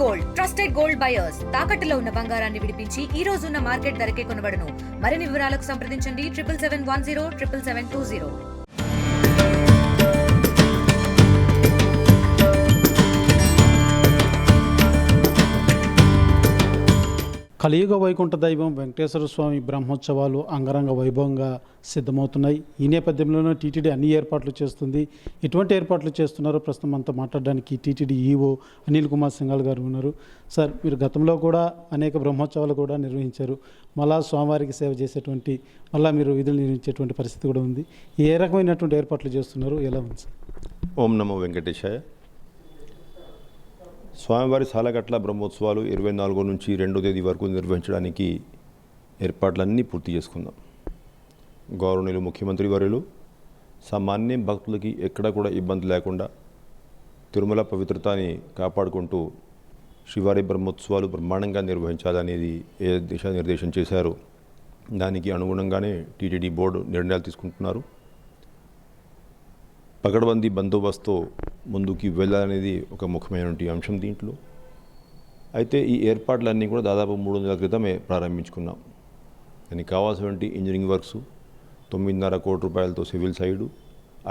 Gold trusted gold buyers తాకట్టులో ఉన్న బంగారాన్ని విడిపించి ఈ రోజు ఉన్న మార్కెట్ ధరకే కొనబడును. మరిన్ని వివరాలకు సంప్రదించండి 7771077720. కలియుగ వైకుంఠ దైవం వెంకటేశ్వర స్వామి బ్రహ్మోత్సవాలు అంగరంగ వైభవంగా సిద్ధమవుతున్నాయి. ఈ నేపథ్యంలోనే టీటీడీ అన్ని ఏర్పాట్లు చేస్తుంది. ఎటువంటి ఏర్పాట్లు చేస్తున్నారో ప్రస్తుతం మనతో మాట్లాడడానికి టీటీడీ ఈఓ అనిల్ కుమార్ సింఘాల్ గారు ఉన్నారు. సార్, మీరు గతంలో కూడా అనేక బ్రహ్మోత్సవాలు కూడా నిర్వహించారు. మళ్ళా స్వామివారికి సేవ చేసేటువంటి మళ్ళీ మీరు విధులు నిర్వహించేటువంటి పరిస్థితి కూడా ఉంది. ఏ రకమైనటువంటి ఏర్పాట్లు చేస్తున్నారు, ఎలా ఉంది సార్? ఓం నమో వెంకటేశాయ. స్వామివారి సాలగట్ల బ్రహ్మోత్సవాలు 24 నుంచి 2వ తేదీ వరకు నిర్వహించడానికి ఏర్పాట్లన్నీ పూర్తి చేసుకుందాం. గౌరవనీయులు ముఖ్యమంత్రి వర్యులు సామాన్య భక్తులకి ఎక్కడ కూడా ఇబ్బంది లేకుండా తిరుమల పవిత్రతని కాపాడుకుంటూ శ్రీవారి బ్రహ్మోత్సవాలు బ్రహ్మాండంగా నిర్వహించాలనేది ఏ దిశానిర్దేశం చేశారో దానికి అనుగుణంగానే టీటీడీ బోర్డు నిర్ణయాలు తీసుకుంటున్నారు. పకడ్బందీ బందోబస్తుతో ముందుకి వెళ్ళాలనేది ఒక ముఖ్యమైనటువంటి అంశం దీంట్లో. అయితే ఈ ఏర్పాట్లన్నీ కూడా దాదాపు 3 నెలల క్రితమే ప్రారంభించుకున్నాం. దానికి కావాల్సినటువంటి ఇంజనీరింగ్ వర్క్స్ 9.5 కోట్ల రూపాయలతో సివిల్ సైడు,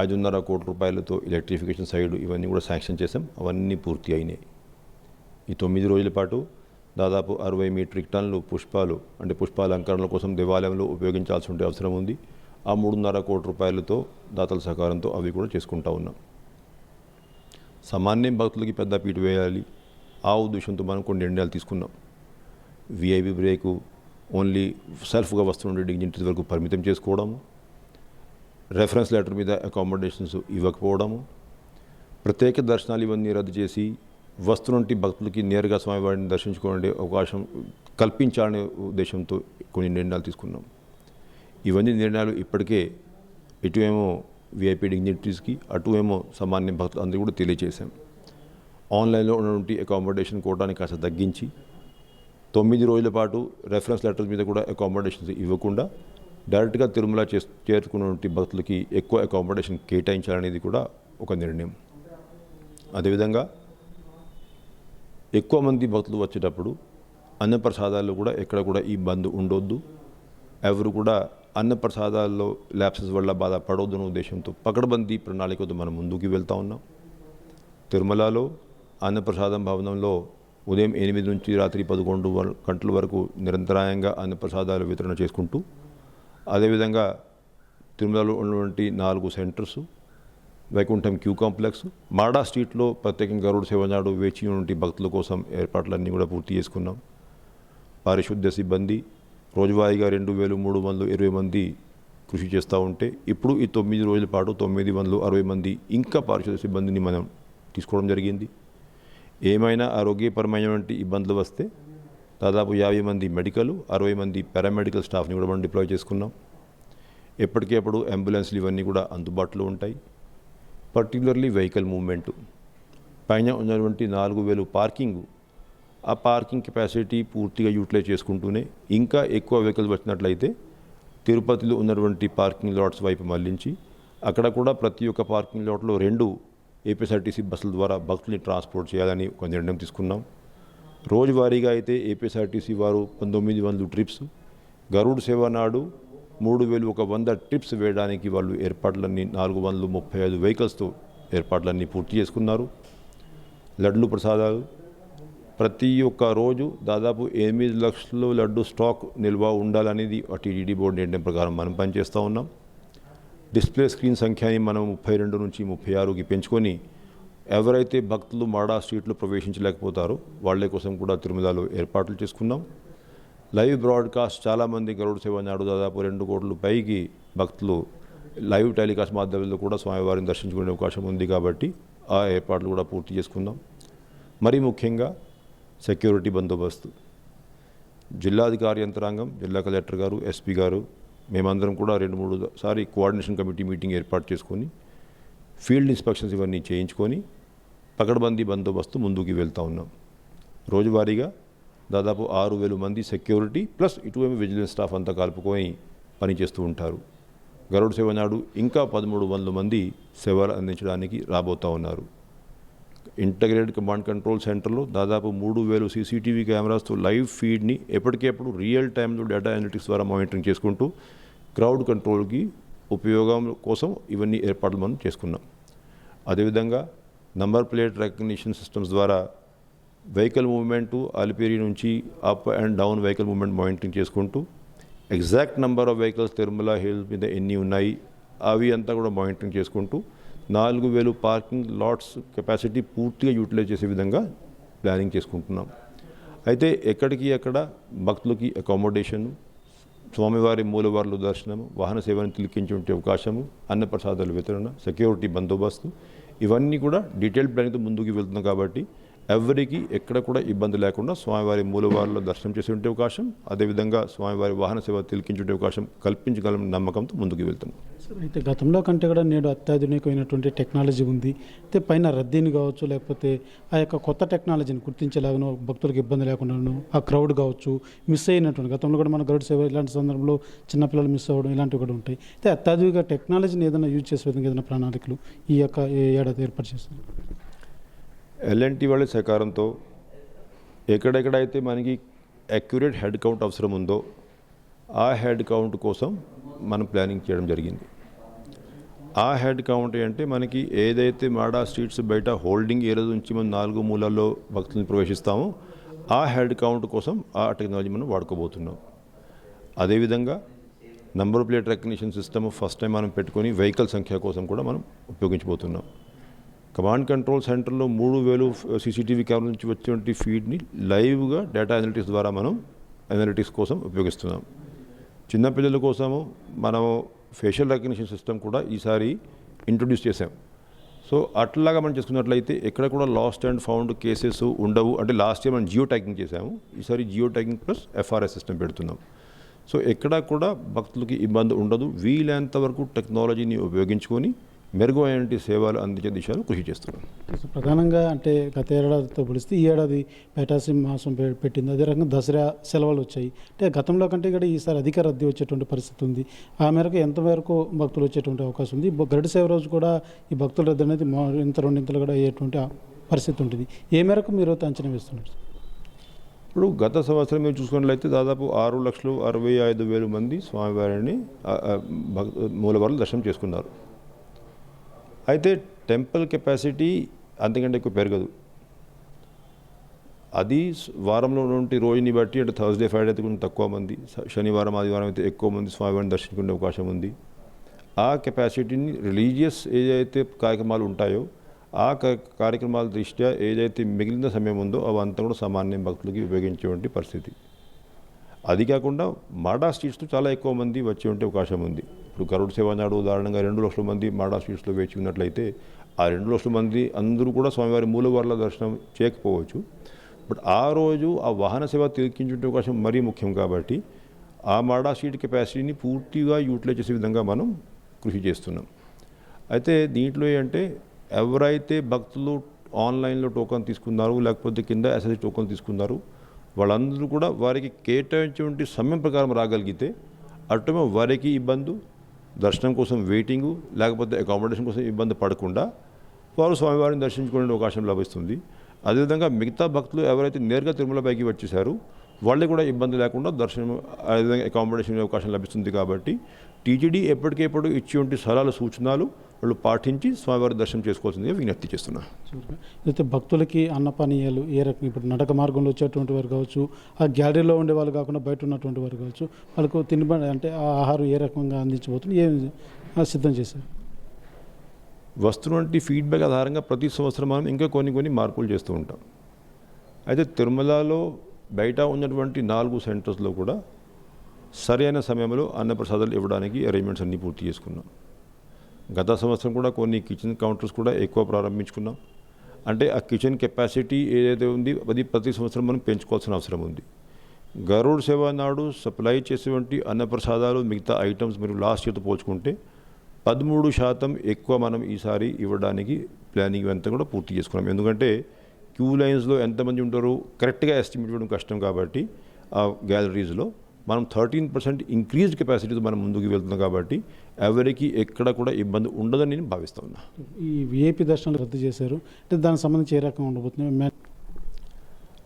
5.5 కోట్ల రూపాయలతో ఎలక్ట్రిఫికేషన్ సైడు ఇవన్నీ కూడా శాంక్షన్ చేసాం. అవన్నీ పూర్తి అయినాయి. ఈ 9 రోజుల పాటు దాదాపు 60 మెట్రిక్ టన్నులు పుష్పాలు అంటే పుష్పాలంకరణల కోసం దేవాలయంలో ఉపయోగించాల్సిన అవసరం ఉంది. ఆ 3.5 కోట్ల రూపాయలతో దాతల సహకారంతో అవి కూడా చేసుకుంటూ ఉన్నాం. సామాన్య భక్తులకి పెద్ద పీట వేయాలి, ఆ ఉద్దేశంతో మనం కొన్ని నిర్ణయాలు తీసుకున్నాం. విఐపి బ్రేకు ఓన్లీ సెల్ఫ్గా వస్తున్న డిగ్నిటీస్ వరకు పరిమితం చేసుకోవడము, రెఫరెన్స్ లెటర్ మీద అకామిడేషన్స్ ఇవ్వకపోవడము, ప్రత్యేక దర్శనాలు ఇవన్నీ రద్దు చేసి వస్తున్నటువంటి భక్తులకి నేరుగా స్వామివారిని దర్శించుకోవడానికి అవకాశం కల్పించాలనే ఉద్దేశంతో కొన్ని నిర్ణయాలు తీసుకున్నాం. ఇవన్నీ నిర్ణయాలు ఇప్పటికే ఇటు ఏమో విఐపి డిగ్నిటీస్కి, అటు ఏమో సామాన్య భక్తులు అందరూ కూడా తెలియజేశాం. ఆన్లైన్లో ఉన్నటువంటి అకామిడేషన్ కోటాన్ని కాస్త తగ్గించి 9 రోజుల పాటు రెఫరెన్స్ లెటర్స్ మీద కూడా అకామిడేషన్స్ ఇవ్వకుండా డైరెక్ట్గా తిరుమల చేరుకున్నటువంటి భక్తులకి ఎక్కువ అకామిడేషన్ కేటాయించాలనేది కూడా ఒక నిర్ణయం. అదేవిధంగా ఎక్కువ మంది భక్తులు వచ్చేటప్పుడు అన్నప్రసాదాల్లో కూడా ఎక్కడ కూడా ఈ బంద్ ఉండొద్దు, ఎవరు కూడా అన్నప్రసాదాల్లో ల్యాప్సెస్ వల్ల బాధపడవద్దన్న ఉద్దేశంతో పకడ్బందీ ప్రణాళికతో మనం ముందుకు వెళ్తూ ఉన్నాం. తిరుమలలో అన్నప్రసాదం భవనంలో ఉదయం 8 నుంచి రాత్రి 11 గంటల వరకు నిరంతరాయంగా అన్నప్రసాదాలు వితరణ చేసుకుంటూ, అదేవిధంగా తిరుమలలో ఉన్నటువంటి 4 సెంటర్స్, వైకుంఠం క్యూ కాంప్లెక్స్, మాడా స్ట్రీట్లో ప్రత్యేకంగా గరుడ సేవ నాడు వేచి ఉన్నటువంటి భక్తుల కోసం ఏర్పాట్లన్నీ కూడా పూర్తి చేసుకున్నాం. పారిశుద్ధ్య సిబ్బంది రోజువారీగా 2320 మంది కృషి చేస్తూ ఉంటే ఇప్పుడు ఈ 9 రోజుల పాటు 960 మంది ఇంకా పారిశుద్ధ్య సిబ్బందిని మనం తీసుకోవడం జరిగింది. ఏమైనా ఆరోగ్యపరమైనటువంటి ఇబ్బందులు వస్తే దాదాపు 50 మంది మెడికల్, 60 మంది పారామెడికల్ స్టాఫ్ని కూడా మనం డిప్లాయ్ చేసుకున్నాం. ఎప్పటికేప్పుడు అంబులెన్స్లు ఇవన్నీ కూడా అందుబాటులో ఉంటాయి. పర్టికులర్లీ వెహికల్ మూవ్మెంటు పైన ఉన్నటువంటి 4000 పార్కింగ్, ఆ పార్కింగ్ కెపాసిటీ పూర్తిగా యూటిలైజ్ చేసుకుంటూనే ఇంకా ఎక్కువ వెహికల్స్ వచ్చినట్లయితే తిరుపతిలో ఉన్నటువంటి పార్కింగ్ లాట్స్ వైపు మళ్లించి అక్కడ కూడా ప్రతి ఒక్క పార్కింగ్ లాట్లో 2 ఏపీఎస్ఆర్టీసీ బస్సుల ద్వారా భక్తుల్ని ట్రాన్స్పోర్ట్ చేయాలని ఒక నిర్ణయం తీసుకున్నాం. రోజువారీగా అయితే ఏపీఎస్ఆర్టీసీ వారు 1900 ట్రిప్స్, గరుడ్ సేవ నాడు 3100 ట్రిప్స్ వేయడానికి వాళ్ళు ఏర్పాట్లన్నీ 435 వెహికల్స్తో ఏర్పాట్లన్నీ పూర్తి చేసుకున్నారు. లడ్లు ప్రసాదాలు ప్రతి ఒక్క రోజు దాదాపు 8 లక్షల లడ్డు స్టాక్ నిల్వ ఉండాలనేది టీటీడీ బోర్డు నిర్ణయం ప్రకారం మనం పనిచేస్తూ ఉన్నాం. డిస్ప్లే స్క్రీన్ సంఖ్యని మనం 32 నుంచి 36కి పెంచుకొని ఎవరైతే భక్తులు మాడా స్ట్రీట్లో ప్రవేశించలేకపోతారో వాళ్ళ కోసం కూడా తిరుమలలో ఏర్పాట్లు చేసుకున్నాం. లైవ్ బ్రాడ్కాస్ట్ చాలామంది గరుడ సేవ నాడు దాదాపు 2 కోట్ల పైకి భక్తులు లైవ్ టెలికాస్ట్ మాధ్యమంలో కూడా స్వామివారిని దర్శించుకునే అవకాశం ఉంది కాబట్టి ఆ ఏర్పాట్లు కూడా పూర్తి చేసుకున్నాం. మరీ ముఖ్యంగా సెక్యూరిటీ బందోబస్తు జిల్లాధికారి యంత్రాంగం, జిల్లా కలెక్టర్ గారు, ఎస్పీ గారు మేమందరం కూడా 2-3 సారి కోఆర్డినేషన్ కమిటీ మీటింగ్ ఏర్పాటు చేసుకొని ఫీల్డ్ ఇన్స్పెక్షన్స్ ఇవన్నీ చేయించుకొని పకడ్బందీ బందోబస్తు ముందుకు వెళ్తూ ఉన్నాం. రోజువారీగా దాదాపు 6000 మంది సెక్యూరిటీ ప్లస్ ఇటువైపు విజిలెన్స్ స్టాఫ్ అంతా కలుపుకొని పనిచేస్తూ ఉంటారు. గరుడ సేవ నాడు ఇంకా 1300 మంది సేవలు అందించడానికి రాబోతూ ఉన్నారు. ఇంటగ్రేటెడ్ కమాండ్ కంట్రోల్ సెంటర్లో దాదాపు 3000 సీసీటీవీ కెమెరాస్తో లైవ్ ఫీడ్ని ఎప్పటికేప్పుడు రియల్ టైంలో డేటా అనలిటిక్స్ ద్వారా మానిటరింగ్ చేసుకుంటూ క్రౌడ్ కంట్రోల్కి ఉపయోగం కోసం ఇవన్నీ ఏర్పాట్లు మనం చేసుకున్నాం. అదేవిధంగా నంబర్ ప్లేట్ రికగ్నిషన్ సిస్టమ్స్ ద్వారా వెహికల్ మూవ్మెంటు అలిపిరి నుంచి up and down vehicle movement monitoring చేసుకుంటూ exact number of vehicles Tirumala hill మీద ఎన్ని ఉన్నాయి అవి అంతా కూడా మానిటరింగ్ చేసుకుంటూ 4000 పార్కింగ్ లాట్స్ కెపాసిటీ పూర్తిగా యూటిలైజ్ చేసే విధంగా ప్లానింగ్ చేసుకుంటున్నాం. అయితే ఎక్కడికి ఎక్కడ భక్తులకి అకామిడేషన్, స్వామివారి మూలవార్ల దర్శనం, వాహన సేవను తిలకించే అవకాశము, అన్నప్రసాదాల వితరణ, సెక్యూరిటీ బందోబస్తు ఇవన్నీ కూడా డీటెయిల్ ప్లానింగ్తో ముందుకు వెళ్తున్నాం. కాబట్టి ఎవరికి ఎక్కడ కూడా ఇబ్బంది లేకుండా స్వామివారి మూలవారిలో దర్శనం చేసే అవకాశం, అదేవిధంగా స్వామివారి వాహన సేవ తిలకించే అవకాశం కల్పించగలం నమ్మకంతో ముందుకు వెళ్తున్నాం. అయితే గతంలో కంటే కూడా నేడు అత్యాధునికమైనటువంటి టెక్నాలజీ ఉంది. అయితే పైన రద్దీని కావచ్చు, లేకపోతే ఆ యొక్క కొత్త టెక్నాలజీని గుర్తించేలాగానో భక్తులకు ఇబ్బంది లేకుండాను ఆ క్రౌడ్ కావచ్చు మిస్ అయినటువంటి గతంలో కూడా మన గరుడ సేవ ఇలాంటి సందర్భంలో చిన్నపిల్లలు మిస్ అవ్వడం ఇలాంటివి కూడా ఉంటాయి. అయితే అత్యాధునిక టెక్నాలజీని ఏదైనా యూజ్ చేసే విధంగా ఏదైనా ప్రణాళికలు ఈ యొక్క ఏడాది ఏర్పాటు చేస్తారు? ఎల్ఎన్టీ వాళ్ళ సహకారంతో ఎక్కడెక్కడైతే మనకి అక్యురేట్ హెడ్ కౌంట్ అవసరం ఉందో ఆ హెడ్ కౌంట్ కోసం మనం ప్లానింగ్ చేయడం జరిగింది. ఆ హెడ్ కౌంట్ అంటే మనకి ఏదైతే మాడా స్ట్రీట్స్ బయట హోల్డింగ్ ఏరియా నుంచి మనం 4 మూలల్లో భక్తులను ప్రవేశిస్తామో ఆ హెడ్ కౌంట్ కోసం ఆ టెక్నాలజీ మనం వాడుకోబోతున్నాం. అదేవిధంగా number plate recognition system first time మనం పెట్టుకొని వెహికల్ సంఖ్య కోసం కూడా మనం ఉపయోగించబోతున్నాం. కమాండ్ కంట్రోల్ సెంటర్లో 3000 సీసీటీవీ కెమెరా నుంచి వచ్చే ఫీడ్ని లైవ్గా డేటా అనలిటిక్స్ ద్వారా మనం అనలిటిక్స్ కోసం ఉపయోగిస్తున్నాం. చిన్నపిల్లల కోసము మనం ఫేషియల్ రికగ్నిషన్ సిస్టమ్ కూడా ఈసారి ఇంట్రొడ్యూస్ చేసాం. సో అట్లాగా మనం చేసుకున్నట్లయితే ఎక్కడ కూడా లాస్ట్ అండ్ ఫౌండ్ కేసెస్ ఉండవు. అంటే లాస్ట్ ఇయర్ మనం జియో ట్యాగింగ్ చేసాము, ఈసారి geo tagging plus FRS system పెడుతున్నాం. సో ఎక్కడా కూడా భక్తులకి ఇబ్బంది ఉండదు. వీలైనంత వరకు టెక్నాలజీని ఉపయోగించుకొని మెరుగైన సేవలు అందించే దిశలో కృషి చేస్తున్నాం. ప్రధానంగా అంటే గత ఏడాదితో పోలిస్తే ఈ ఏడాది పేటాసి మాసం పెట్టింది. అదే రకంగా దసరా సెలవులు వచ్చాయి. అంటే గతంలో కంటే కూడా ఈసారి అధిక రద్దీ వచ్చేటువంటి పరిస్థితి ఉంది. ఆ మేరకు ఎంతవరకు భక్తులు వచ్చేటువంటి అవకాశం ఉంది? గరుడ సేవ రోజు కూడా ఈ భక్తుల రద్దీ అనేది రెండింతలు కూడా అయ్యేటువంటి పరిస్థితి ఉంటుంది. ఏ మేరకు మీరు అంచనా వేస్తున్నారు? ఇప్పుడు గత సంవత్సరం మేము చూసుకున్నట్లయితే దాదాపు 6,65,000 మంది స్వామివారిని మూలవార్ల దర్శనం చేసుకున్నారు. అయితే టెంపుల్ కెపాసిటీ అంతకంటే ఎక్కువ పెరగదు. అది వారంలో నుండి రోజుని బట్టి అంటే థర్స్డే ఫ్రైడే అయితే కొంచెం తక్కువ మంది, శనివారం ఆదివారం అయితే ఎక్కువ మంది స్వామివారిని దర్శించుకునే అవకాశం ఉంది. ఆ కెపాసిటీని రిలీజియస్ ఏదైతే కార్యక్రమాలు ఉంటాయో ఆ కార్యక్రమాల దృష్ట్యా ఏదైతే మిగిలిన సమయం ఉందో అవంతా కూడా సామాన్య భక్తులకి ఉపయోగించేటువంటి పరిస్థితి. అది కాకుండా మాడా స్ట్రీట్స్లో చాలా ఎక్కువ మంది వచ్చే ఉంటే అవకాశం ఉంది. ఇప్పుడు గరుడ సేవ నాడు ఉదాహరణగా 2 లక్షల మంది మాడా స్ట్రీట్స్లో వేచి ఉన్నట్లయితే ఆ 2 లక్షల మంది అందరూ కూడా స్వామివారి మూలవార్ల దర్శనం చేయకపోవచ్చు. బట్ ఆ రోజు ఆ వాహన సేవ తిలకించే అవకాశం మరీ ముఖ్యం. కాబట్టి ఆ మాడా స్ట్రీట్ కెపాసిటీని పూర్తిగా యూటిలైజ్ చేసే విధంగా మనం కృషి చేస్తున్నాం. అయితే దీంట్లో ఏంటంటే ఎవరైతే భక్తులు ఆన్లైన్లో టోకన్ తీసుకున్నారు లేకపోతే కింద ఎస్ఎస్సి టోకన్ తీసుకున్నారు వాళ్ళందరూ కూడా వారికి కేటాయించే సమయం ప్రకారం రాగలిగితే అటు వారికి ఇబ్బంది, దర్శనం కోసం వెయిటింగు లేకపోతే అకామిడేషన్ కోసం ఇబ్బంది పడకుండా వారు స్వామివారిని దర్శించుకునే అవకాశం లభిస్తుంది. అదేవిధంగా మిగతా భక్తులు ఎవరైతే నేరుగా తిరుమల పైకి వచ్చేసారో వాళ్ళకి కూడా ఇబ్బంది లేకుండా దర్శనం అదేవిధంగా అకామిడేషన్ అవకాశం లభిస్తుంది. కాబట్టి టీటీడీ ఎప్పటికెప్పుడు ఇచ్చేటువంటి సలహాలు సూచనలు వాళ్ళు పాటించి స్వామివారి దర్శనం చేసుకోవాల్సిందిగా విజ్ఞప్తి చేస్తున్నా. అయితే భక్తులకి అన్నపానీయాలు ఏ రకం ఇప్పుడు నడక మార్గంలో వచ్చేటువంటి వారు కావచ్చు, ఆ గ్యాలరీలో ఉండే వాళ్ళు కాకుండా బయట ఉన్నటువంటి వారు కావచ్చు, వాళ్ళకు తినబడి అంటే ఆ ఆహారం ఏ రకంగా అందించబోతుంది, ఏం సిద్ధం చేశారు? వస్తున్నటువంటి ఫీడ్బ్యాక్ ఆధారంగా ప్రతి సంవత్సరం మనం ఇంకా కొన్ని మార్పులు చేస్తూ ఉంటాం. అయితే తిరుమలలో బయట ఉన్నటువంటి 4 సెంటర్స్లో కూడా సరైన సమయంలో అన్నప్రసాదాలు ఇవ్వడానికి అరేంజ్మెంట్స్ అన్నీ పూర్తి చేసుకున్నాం. గత సంవత్సరం కూడా కొన్ని కిచెన్ కౌంటర్స్ కూడా ఎక్కువ ప్రారంభించుకున్నాం. అంటే ఆ కిచెన్ కెపాసిటీ ఏదైతే ఉంది అది ప్రతి సంవత్సరం మనం పెంచుకోవాల్సిన అవసరం ఉంది. గరుడ సేవ నాడు సప్లై చేసేటువంటి అన్నప్రసాదాలు మిగతా ఐటమ్స్ మీరు లాస్ట్ ఇయర్తో పోల్చుకుంటే 13% ఎక్కువ మనం ఈసారి ఇవ్వడానికి ప్లానింగ్ అంతా కూడా పూర్తి చేసుకున్నాం. ఎందుకంటే క్యూ లైన్స్లో ఎంతమంది ఉంటారో కరెక్ట్గా ఎస్టిమేట్ చేయడం కష్టం. కాబట్టి ఆ గ్యాలరీస్లో మనం 13% ఇంక్రీజ్డ్ కెపాసిటీతో మనం ముందుకు వెళ్తున్నాం. కాబట్టి ఎవరికి ఎక్కడ కూడా ఇబ్బంది ఉండదని నేను భావిస్తూ ఉన్నా. ఈ విఐపి దర్శనాలు రద్దు చేశారు అంటే దానికి సంబంధించి ఏ రకంగా ఉండబోతుంది?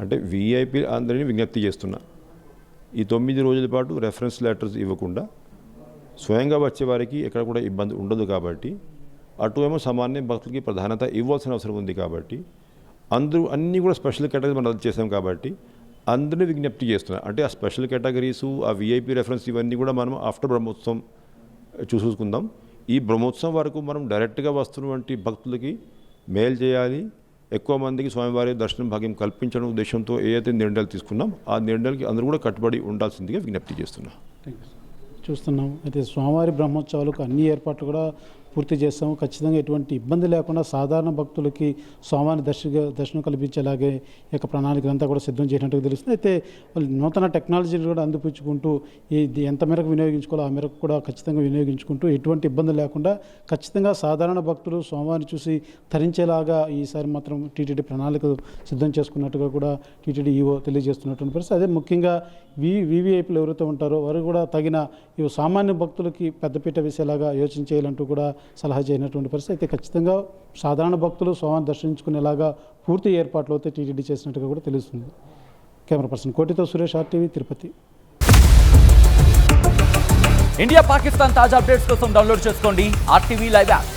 అంటే వీఐపీ అందరినీ విజ్ఞప్తి చేస్తున్నా, ఈ 9 రోజుల పాటు రెఫరెన్స్ లెటర్స్ ఇవ్వకుండా స్వయంగా వచ్చే వారికి ఎక్కడ కూడా ఇబ్బంది ఉండదు కాబట్టి, అటు ఏమో సామాన్య భక్తులకి ప్రాధాన్యత ఇవ్వాల్సిన అవసరం ఉంది కాబట్టి, అందరూ అన్నీ కూడా స్పెషల్ కేటగిరీస్ మనం రద్దు చేసాం కాబట్టి అందరినీ విజ్ఞప్తి చేస్తున్నా. అంటే ఆ స్పెషల్ కేటగిరీసు, ఆ వీఐపీ రెఫరెన్స్ ఇవన్నీ కూడా మనం ఆఫ్టర్ బ్రహ్మోత్సవం చూసుకుందాం. ఈ బ్రహ్మోత్సవం వరకు మనం డైరెక్ట్గా వస్తున్నటువంటి భక్తులకి మేలు చేయాలి, ఎక్కువ మందికి స్వామివారి దర్శనం భాగ్యం కల్పించడం ఉద్దేశంతో ఏదైతే నిర్ణయాలు తీసుకున్నాం ఆ నిర్ణయాలకి అందరూ కూడా కట్టుబడి ఉండాల్సిందిగా విజ్ఞప్తి చేస్తున్నా. చూస్తున్నాం అయితే స్వామివారి బ్రహ్మోత్సవాలకు అన్ని ఏర్పాట్లు కూడా పూర్తి చేస్తాము. ఖచ్చితంగా ఎటువంటి ఇబ్బంది లేకుండా సాధారణ భక్తులకి స్వామివారి దర్శనం కల్పించేలాగే ఈ యొక్క ప్రణాళిక అంతా కూడా సిద్ధం చేసినట్టుగా తెలుస్తుంది. అయితే వాళ్ళు నూతన టెక్నాలజీని కూడా అందిపుచ్చుకుంటూ ఇది ఎంత మేరకు వినియోగించుకోవాలో ఆ మేరకు కూడా ఖచ్చితంగా వినియోగించుకుంటూ ఎటువంటి ఇబ్బంది లేకుండా ఖచ్చితంగా సాధారణ భక్తులు స్వామివారిని చూసి తరించేలాగా ఈసారి మాత్రం టీటీడీ ప్రణాళిక సిద్ధం చేసుకున్నట్టుగా కూడా టీటీడీ ఈవో తెలియజేస్తున్నటువంటి పరిస్థితి. అదే ముఖ్యంగా వీవీఐపీలు ఎవరైతే ఉంటారో వారు కూడా తగిన ఇవి సామాన్య భక్తులకి పెద్దపీట వేసేలాగా యోచన చేయాలంటూ కూడా సలహా చేయనటువంటి పరిస్థితి. అయితే ఖచ్చితంగా సాధారణ భక్తులు స్వామిని దర్శించుకునేలాగా పూర్తి ఏర్పాట్లు అయితే టీటీడీ చేసినట్టుగా కూడా తెలుస్తుంది. కెమెరా పర్సన్ కోటితో సురేష్, RTV, తిరుపతి. ఇండియా పాకిస్తాన్ తాజా అప్డేట్స్ కోసం డౌన్లోడ్ చేసుకోండి RTV లైవ్ యాప్.